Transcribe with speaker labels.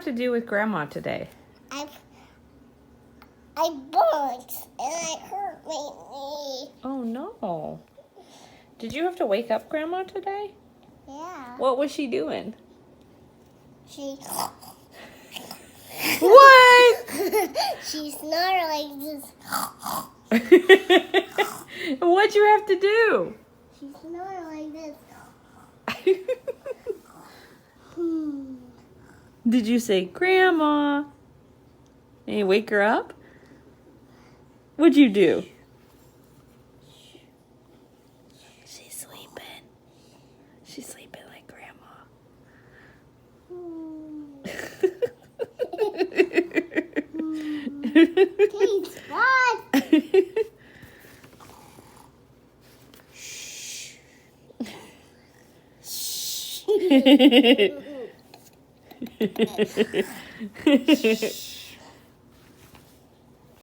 Speaker 1: have to do with Grandma today?
Speaker 2: I burnt and I hurt my knee.
Speaker 1: Oh, no. Did you have to wake up Grandma today?
Speaker 2: Yeah.
Speaker 1: What was she doing?
Speaker 2: She.
Speaker 1: What?
Speaker 2: She snored like this.
Speaker 1: What'd you have to do?
Speaker 2: She snored like this.
Speaker 1: Did you say, Grandma? And you wake her up? What'd you do? She's sleeping. She's sleeping like Grandma.
Speaker 2: Please, what? Shh.